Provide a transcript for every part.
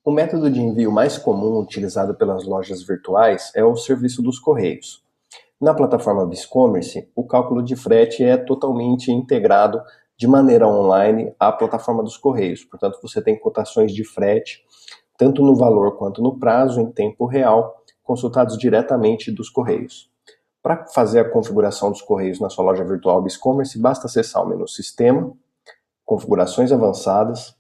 O método de envio mais comum utilizado pelas lojas virtuais é o serviço dos correios. Na plataforma BizCommerce, o cálculo de frete é totalmente integrado de maneira online à plataforma dos correios. Portanto, você tem cotações de frete, tanto no valor quanto no prazo, em tempo real, consultados diretamente dos correios. Para fazer a configuração dos correios na sua loja virtual BizCommerce, basta acessar o menu Sistema, Configurações Avançadas,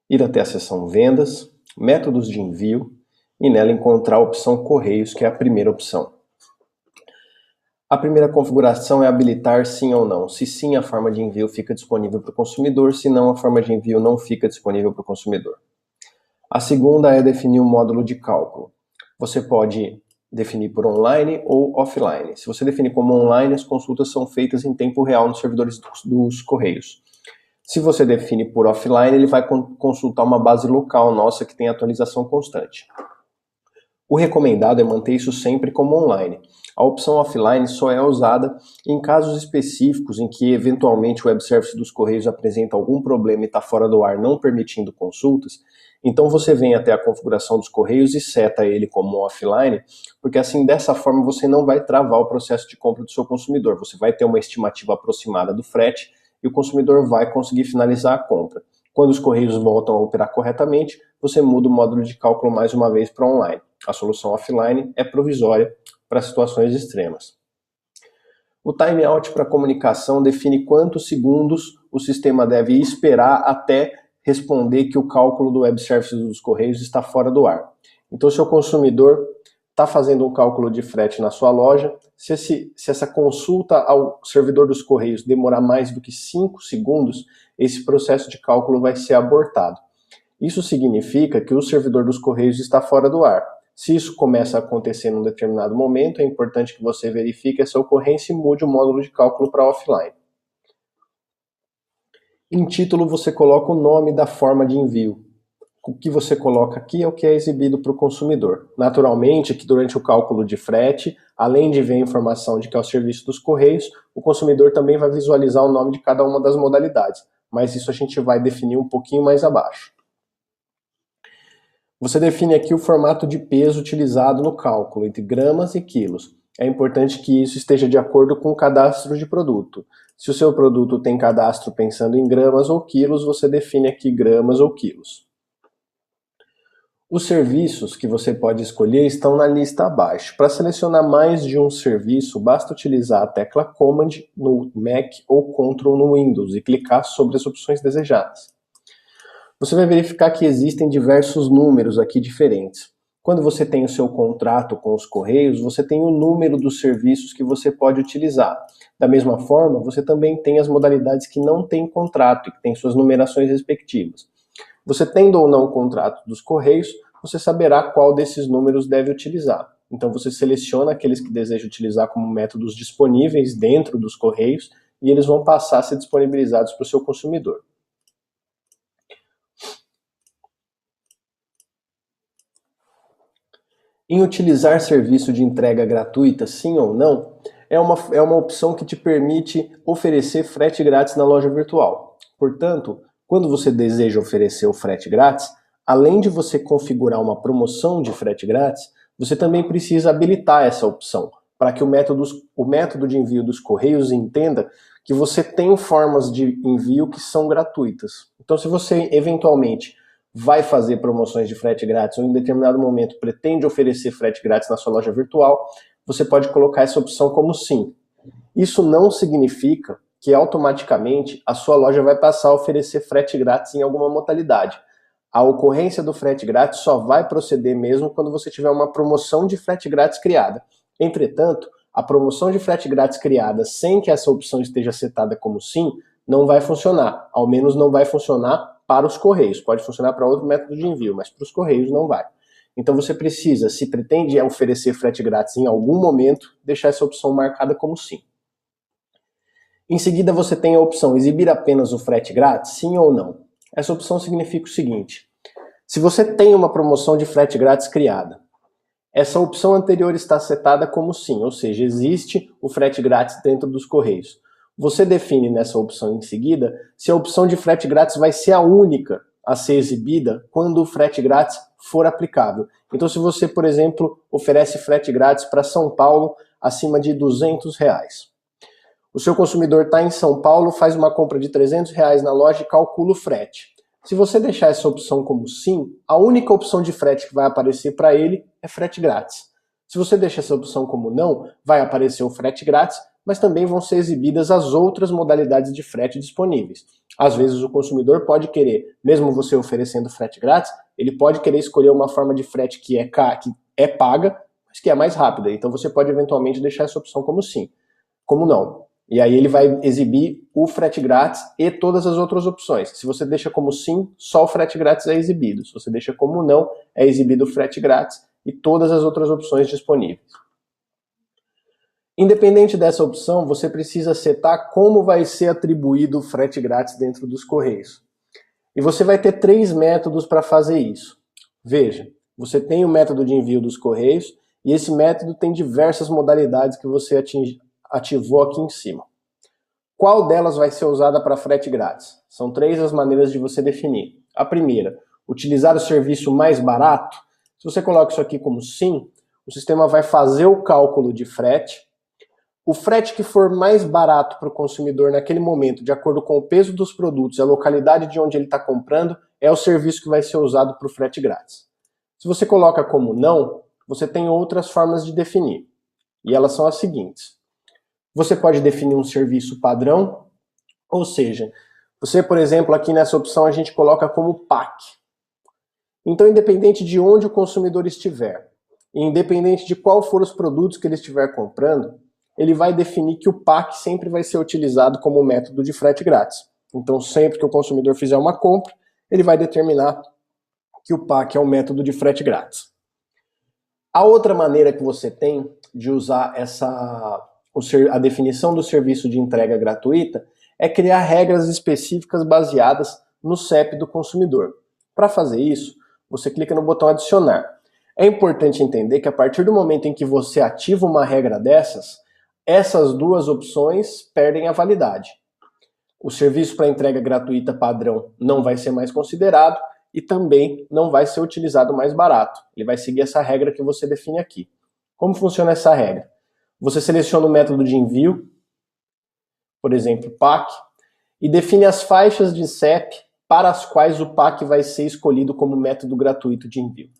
ir até a seção Vendas, Métodos de Envio e nela encontrar a opção Correios, que é a primeira opção. A primeira configuração é habilitar sim ou não. Se sim, a forma de envio fica disponível para o consumidor, se não, a forma de envio não fica disponível para o consumidor. A segunda é definir um módulo de cálculo. Você pode definir por online ou offline. Se você definir como online, as consultas são feitas em tempo real nos servidores dos correios. Se você define por offline, ele vai consultar uma base local nossa que tem atualização constante. O recomendado é manter isso sempre como online. A opção offline só é usada em casos específicos em que eventualmente o web service dos correios apresenta algum problema e está fora do ar, não permitindo consultas. Então você vem até a configuração dos correios e seta ele como offline, porque assim dessa forma você não vai travar o processo de compra do seu consumidor. Você vai ter uma estimativa aproximada do frete e o consumidor vai conseguir finalizar a compra. Quando os correios voltam a operar corretamente, você muda o módulo de cálculo mais uma vez para online. A solução offline é provisória para situações extremas. O timeout para comunicação define quantos segundos o sistema deve esperar até responder que o cálculo do web service dos correios está fora do ar. Então, se o consumidor está fazendo um cálculo de frete na sua loja, se essa consulta ao servidor dos correios demorar mais do que 5 segundos, esse processo de cálculo vai ser abortado. Isso significa que o servidor dos correios está fora do ar. Se isso começa a acontecer num determinado momento, é importante que você verifique essa ocorrência e mude o módulo de cálculo para offline. Em título, você coloca o nome da forma de envio. O que você coloca aqui é o que é exibido para o consumidor. Naturalmente, que durante o cálculo de frete, além de ver a informação de que é o serviço dos correios, o consumidor também vai visualizar o nome de cada uma das modalidades. Mas isso a gente vai definir um pouquinho mais abaixo. Você define aqui o formato de peso utilizado no cálculo, entre gramas e quilos. É importante que isso esteja de acordo com o cadastro de produto. Se o seu produto tem cadastro pensando em gramas ou quilos, você define aqui gramas ou quilos. Os serviços que você pode escolher estão na lista abaixo. Para selecionar mais de um serviço, basta utilizar a tecla Command no Mac ou Ctrl no Windows e clicar sobre as opções desejadas. Você vai verificar que existem diversos números aqui diferentes. Quando você tem o seu contrato com os correios, você tem o número dos serviços que você pode utilizar. Da mesma forma, você também tem as modalidades que não têm contrato e que têm suas numerações respectivas. Você tendo ou não o contrato dos correios, você saberá qual desses números deve utilizar. Então você seleciona aqueles que deseja utilizar como métodos disponíveis dentro dos correios e eles vão passar a ser disponibilizados para o seu consumidor. Em utilizar serviço de entrega gratuita, sim ou não, é uma opção que te permite oferecer frete grátis na loja virtual. Portanto, quando você deseja oferecer o frete grátis, além de você configurar uma promoção de frete grátis, você também precisa habilitar essa opção, para que o método de envio dos correios entenda que você tem formas de envio que são gratuitas. Então, se você eventualmente vai fazer promoções de frete grátis ou em determinado momento pretende oferecer frete grátis na sua loja virtual, você pode colocar essa opção como sim. Isso não significa que automaticamente a sua loja vai passar a oferecer frete grátis em alguma modalidade. A ocorrência do frete grátis só vai proceder mesmo quando você tiver uma promoção de frete grátis criada. Entretanto, a promoção de frete grátis criada sem que essa opção esteja setada como sim, não vai funcionar. Ao menos não vai funcionar para os correios. Pode funcionar para outro método de envio, mas para os correios não vai. Então você precisa, se pretende oferecer frete grátis em algum momento, deixar essa opção marcada como sim. Em seguida você tem a opção exibir apenas o frete grátis, sim ou não. Essa opção significa o seguinte: se você tem uma promoção de frete grátis criada, essa opção anterior está setada como sim, ou seja, existe o frete grátis dentro dos correios. Você define nessa opção em seguida se a opção de frete grátis vai ser a única a ser exibida quando o frete grátis for aplicável. Então, se você, por exemplo, oferece frete grátis para São Paulo acima de R$200, o seu consumidor está em São Paulo, faz uma compra de R$300 na loja e calcula o frete. Se você deixar essa opção como sim, a única opção de frete que vai aparecer para ele é frete grátis. Se você deixa essa opção como não, vai aparecer o frete grátis, mas também vão ser exibidas as outras modalidades de frete disponíveis. Às vezes o consumidor pode querer, mesmo você oferecendo frete grátis, ele pode querer escolher uma forma de frete que é paga, mas que é mais rápida. Então você pode eventualmente deixar essa opção como sim, como não. E aí ele vai exibir o frete grátis e todas as outras opções. Se você deixa como sim, só o frete grátis é exibido. Se você deixa como não, é exibido o frete grátis e todas as outras opções disponíveis. Independente dessa opção, você precisa setar como vai ser atribuído o frete grátis dentro dos Correios. E você vai ter 3 métodos para fazer isso. Veja, você tem o método de envio dos Correios e esse método tem diversas modalidades que você ativou aqui em cima. Qual delas vai ser usada para frete grátis? São 3 as maneiras de você definir. A primeira, utilizar o serviço mais barato. Se você coloca isso aqui como sim, o sistema vai fazer o cálculo de frete. O frete que for mais barato para o consumidor naquele momento, de acordo com o peso dos produtos e a localidade de onde ele está comprando, é o serviço que vai ser usado para o frete grátis. Se você coloca como não, você tem outras formas de definir. E elas são as seguintes. Você pode definir um serviço padrão, ou seja, você, por exemplo, aqui nessa opção a gente coloca como PAC. Então, independente de onde o consumidor estiver, e independente de qual for os produtos que ele estiver comprando, ele vai definir que o PAC sempre vai ser utilizado como método de frete grátis. Então, sempre que o consumidor fizer uma compra, ele vai determinar que o PAC é o método de frete grátis. A outra maneira que você tem de usar a definição do serviço de entrega gratuita é criar regras específicas baseadas no CEP do consumidor. Para fazer isso, você clica no botão adicionar. É importante entender que a partir do momento em que você ativa uma regra dessas, essas 2 opções perdem a validade. O serviço para entrega gratuita padrão não vai ser mais considerado e também não vai ser utilizado mais barato. Ele vai seguir essa regra que você define aqui. Como funciona essa regra? Você seleciona o método de envio, por exemplo, PAC, e define as faixas de CEP para as quais o PAC vai ser escolhido como método gratuito de envio.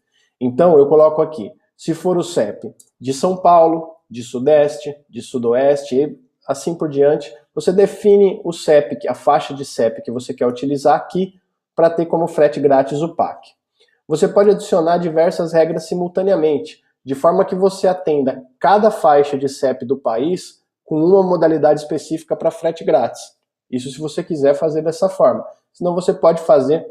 Então, eu coloco aqui, se for o CEP de São Paulo, de Sudeste, de Sudoeste e assim por diante, você define o CEP, a faixa de CEP que você quer utilizar aqui para ter como frete grátis o PAC. Você pode adicionar diversas regras simultaneamente, de forma que você atenda cada faixa de CEP do país com uma modalidade específica para frete grátis. Isso se você quiser fazer dessa forma. Senão você pode fazer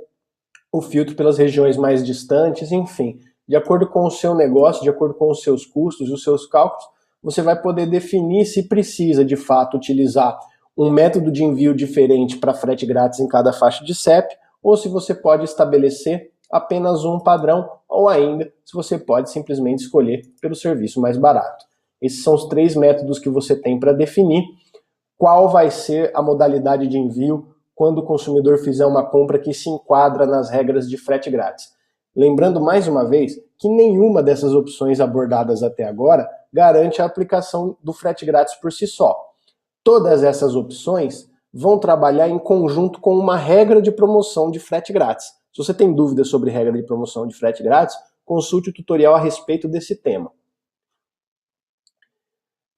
o filtro pelas regiões mais distantes, enfim. De acordo com o seu negócio, de acordo com os seus custos e os seus cálculos, você vai poder definir se precisa, de fato, utilizar um método de envio diferente para frete grátis em cada faixa de CEP, ou se você pode estabelecer apenas um padrão, ou ainda, se você pode simplesmente escolher pelo serviço mais barato. Esses são os 3 métodos que você tem para definir qual vai ser a modalidade de envio quando o consumidor fizer uma compra que se enquadra nas regras de frete grátis. Lembrando mais uma vez que nenhuma dessas opções abordadas até agora garante a aplicação do frete grátis por si só. Todas essas opções vão trabalhar em conjunto com uma regra de promoção de frete grátis. Se você tem dúvidas sobre regra de promoção de frete grátis, consulte o tutorial a respeito desse tema.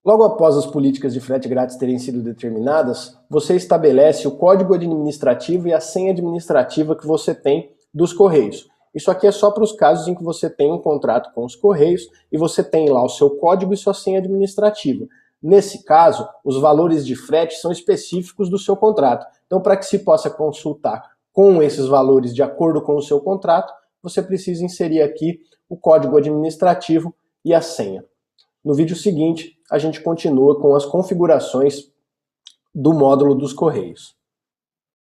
Logo após as políticas de frete grátis terem sido determinadas, você estabelece o código administrativo e a senha administrativa que você tem dos Correios. Isso aqui é só para os casos em que você tem um contrato com os Correios e você tem lá o seu código e sua senha administrativa. Nesse caso, os valores de frete são específicos do seu contrato. Então, para que se possa consultar com esses valores de acordo com o seu contrato, você precisa inserir aqui o código administrativo e a senha. No vídeo seguinte, a gente continua com as configurações do módulo dos Correios.